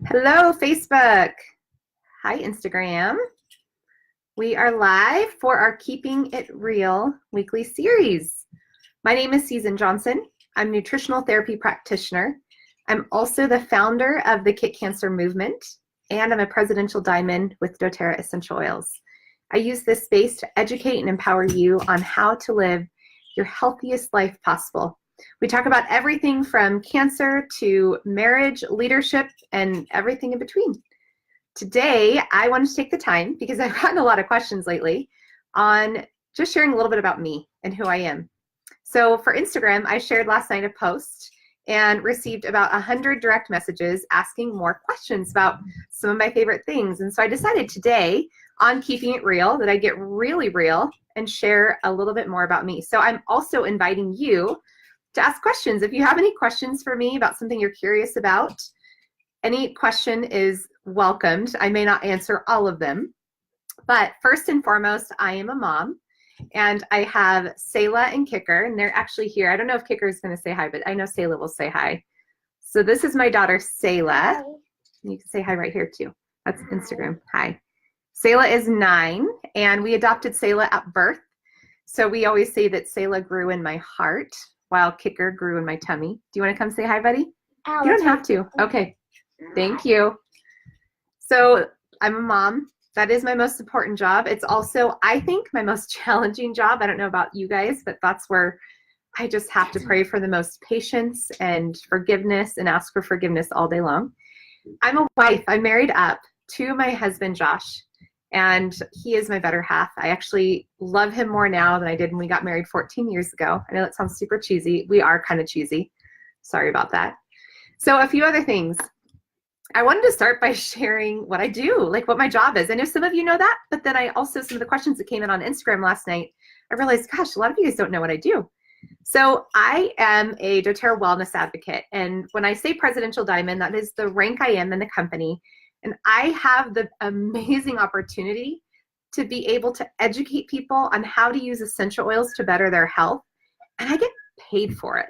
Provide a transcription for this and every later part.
Hello, Facebook. Hi, Instagram. We are live for our Keeping It Real weekly series. My name is Susan Johnson. I'm a nutritional therapy practitioner. I'm also the founder of the Kick Cancer Movement, and I'm a presidential diamond with doTERRA Essential Oils. I use this space to educate and empower you on how to live your healthiest life possible. We talk about everything from cancer to marriage, leadership, and everything in between. Today, I wanted to take the time, because I've gotten a lot of questions lately, on just sharing a little bit about me and who I am. So for Instagram, I shared last night a post and received about 100 direct messages asking more questions about some of my favorite things. And so I decided today on Keeping It Real that I get really real and share a little bit more about me. So I'm also inviting you to ask questions. If you have any questions for me about something you're curious about, any question is welcomed. I may not answer all of them, but first and foremost, I am a mom, and I have Selah and Kicker, and they're actually here. I don't know if Kicker is going to say hi, but I know Selah will say hi. So this is my daughter, Selah. Hi. You can say hi right here too. That's Instagram. Hi. Selah is 9, and we adopted Selah at birth. So we always say that Selah grew in my heart while Kicker grew in my tummy. Do you want to come say hi, buddy? You don't have to. Okay. Thank you. So I'm a mom. That is my most important job. It's also, I think, my most challenging job. I don't know about you guys, but that's where I just have to pray for the most patience and forgiveness and ask for forgiveness all day long. I'm a wife. I'm married up to my husband, Josh, and he is my better half. I actually love him more now than I did when we got married 14 years ago. I know that sounds super cheesy. We are kind of cheesy. Sorry about that. So a few other things. I wanted to start by sharing what I do, like what my job is. I know some of you know that, but then I also, some of the questions that came in on Instagram last night, I realized, gosh, a lot of you guys don't know what I do. So I am a doTERRA wellness advocate. And when I say presidential diamond, that is the rank I am in the company. And I have the amazing opportunity to be able to educate people on how to use essential oils to better their health. And I get paid for it.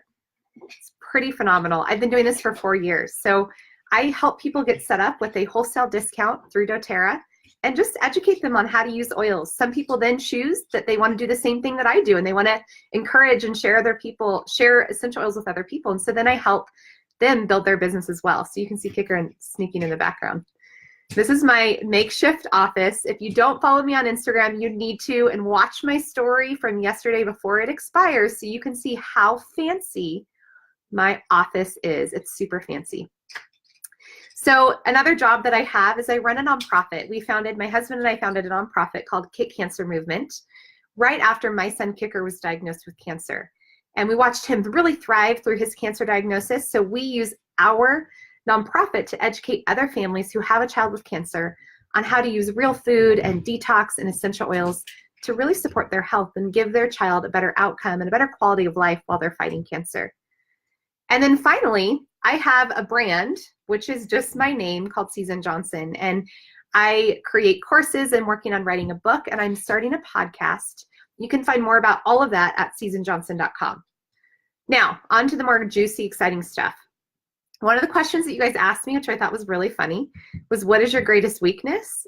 It's pretty phenomenal. I've been doing this for 4 years. So I help people get set up with a wholesale discount through doTERRA and just educate them on how to use oils. Some people then choose that they want to do the same thing that I do, and they want to encourage and share essential oils with other people. And so then I help them build their business as well. So you can see Kicker sneaking in the background. This is my makeshift office. If you don't follow me on Instagram, you need to, and watch my story from yesterday before it expires so you can see how fancy my office is. It's super fancy. So another job that I have is I run a nonprofit. My husband and I founded a nonprofit called Kick Cancer Movement right after my son Kicker was diagnosed with cancer. And we watched him really thrive through his cancer diagnosis. So we use our nonprofit to educate other families who have a child with cancer on how to use real food and detox and essential oils to really support their health and give their child a better outcome and a better quality of life while they're fighting cancer. And then finally, I have a brand, which is just my name, called Susan Johnson. And I create courses. I'm working on writing a book, and I'm starting a podcast. You can find more about all of that at susanjohnson.com. Now, on to the more juicy, exciting stuff. One of the questions that you guys asked me, which I thought was really funny, was what is your greatest weakness?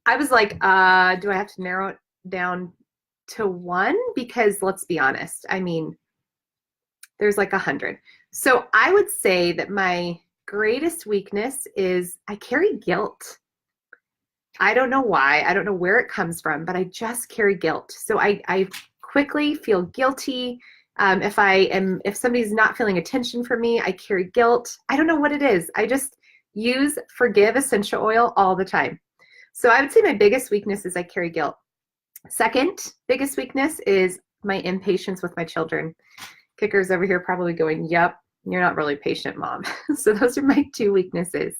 I was like, do I have to narrow it down to one? Because let's be honest, I mean, there's like 100. So I would say that my greatest weakness is I carry guilt. I don't know why. I don't know where it comes from, but I just carry guilt. So I quickly feel guilty. If somebody's not feeling attention for me, I carry guilt. I don't know what it is. I just use Forgive essential oil all the time. So I would say my biggest weakness is I carry guilt. Second biggest weakness is my impatience with my children. Kicker's over here probably going, yep, you're not really patient, Mom. So those are my 2 weaknesses.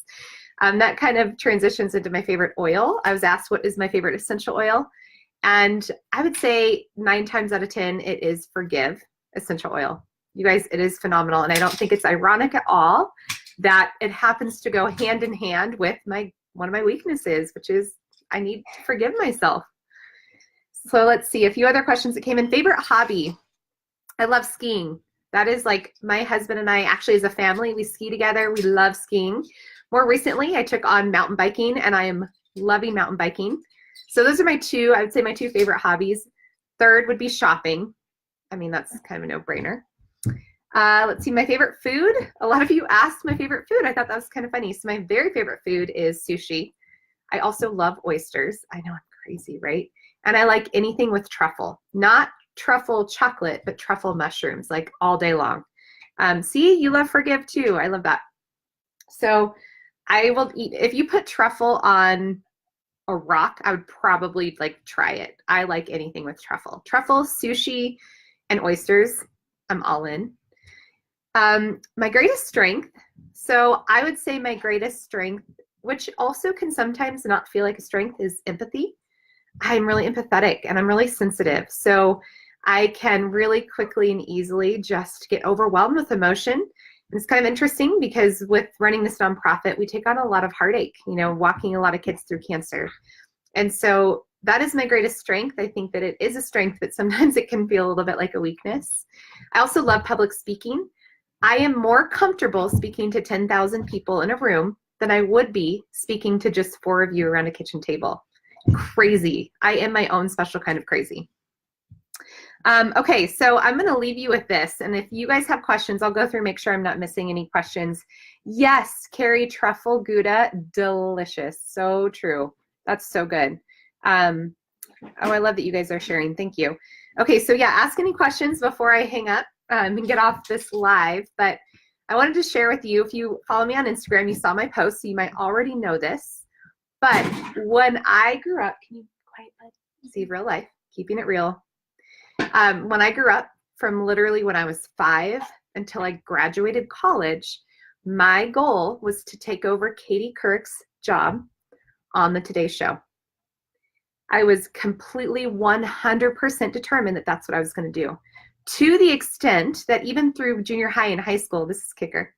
That kind of transitions into my favorite oil. I was asked what is my favorite essential oil, and I would say 9 times out of 10 it is Forgive essential oil. You guys, it is phenomenal, and I don't think it's ironic at all that it happens to go hand in hand with one of my weaknesses, which is I need to forgive myself. So let's see a few other questions that came in. Favorite hobby? I love skiing. That is like my husband and I actually as a family, we ski together. We love skiing. More recently, I took on mountain biking and I am loving mountain biking. So those are my two, I would say my two favorite hobbies. Third would be shopping. I mean, that's kind of a no-brainer. Let's see, my favorite food. A lot of you asked my favorite food. I thought that was kind of funny. So my very favorite food is sushi. I also love oysters. I know I'm crazy, right? And I like anything with truffle. Not truffle chocolate, but truffle mushrooms, like all day long. See, you love Forgive too. I love that. So I will eat, if you put truffle on a rock, I would probably like try it. I like anything with truffle. Truffle, sushi, and oysters, I'm all in. My greatest strength. So I would say my greatest strength, which also can sometimes not feel like a strength, is empathy. I'm really empathetic and I'm really sensitive. So I can really quickly and easily just get overwhelmed with emotion. It's kind of interesting because with running this nonprofit, we take on a lot of heartache, you know, walking a lot of kids through cancer. And so that is my greatest strength. I think that it is a strength, but sometimes it can feel a little bit like a weakness. I also love public speaking. I am more comfortable speaking to 10,000 people in a room than I would be speaking to just 4 of you around a kitchen table. Crazy. I am my own special kind of crazy. Okay, so I'm going to leave you with this. And if you guys have questions, I'll go through and make sure I'm not missing any questions. Yes, Carrie, truffle Gouda, delicious. So true. That's so good. Oh, I love that you guys are sharing. Thank you. Okay, so yeah, ask any questions before I hang up and get off this live. But I wanted to share with you, if you follow me on Instagram, you saw my post, so you might already know this. But when I grew up, can you quiet, bud? See real life, keeping it real. When I grew up, from literally when I was 5 until I graduated college, my goal was to take over Katie Couric's job on the Today Show. I was completely 100% determined that that's what I was going to do. To the extent that even through junior high and high school, this is kicker,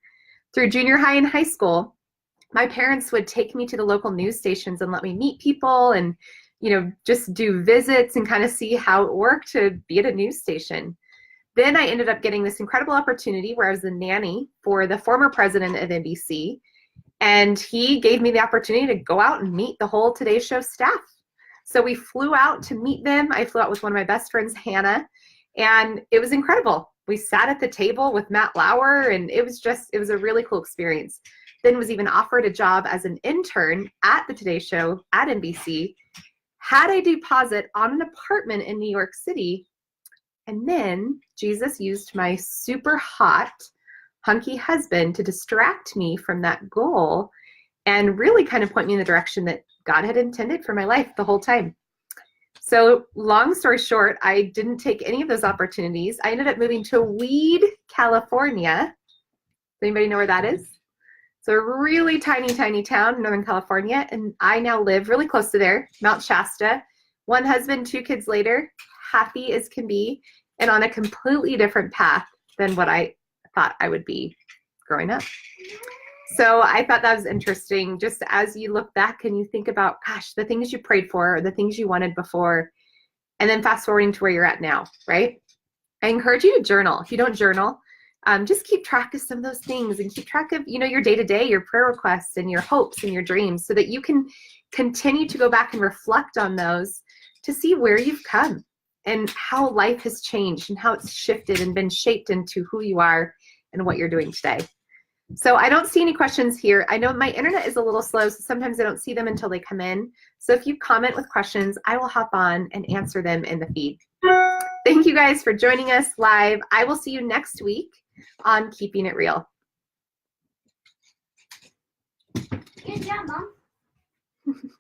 through junior high and high school, my parents would take me to the local news stations and let me meet people and, you know, just do visits and kind of see how it worked to be at a news station. Then I ended up getting this incredible opportunity where I was the nanny for the former president of NBC. And he gave me the opportunity to go out and meet the whole Today Show staff. So we flew out to meet them. I flew out with one of my best friends, Hannah, and it was incredible. We sat at the table with Matt Lauer, and it was a really cool experience. Then was even offered a job as an intern at the Today Show at NBC, had a deposit on an apartment in New York City, and then Jesus used my super hot, hunky husband to distract me from that goal and really kind of point me in the direction that God had intended for my life the whole time. So long story short, I didn't take any of those opportunities. I ended up moving to Weed, California. Does anybody know where that is? It's a really tiny, tiny town in Northern California, and I now live really close to there, Mount Shasta. 1 husband, 2 kids later, happy as can be, and on a completely different path than what I thought I would be growing up. So I thought that was interesting, just as you look back and you think about, gosh, the things you prayed for, or the things you wanted before, and then fast forwarding to where you're at now, right? I encourage you to journal. If you don't journal, just keep track of some of those things and keep track of, you know, your day-to-day, your prayer requests and your hopes and your dreams, so that you can continue to go back and reflect on those to see where you've come and how life has changed and how it's shifted and been shaped into who you are and what you're doing today. So I don't see any questions here. I know my internet is a little slow, so sometimes I don't see them until they come in. So if you comment with questions, I will hop on and answer them in the feed. Thank you guys for joining us live. I will see you next week on Keeping It Real. Good job, Mom.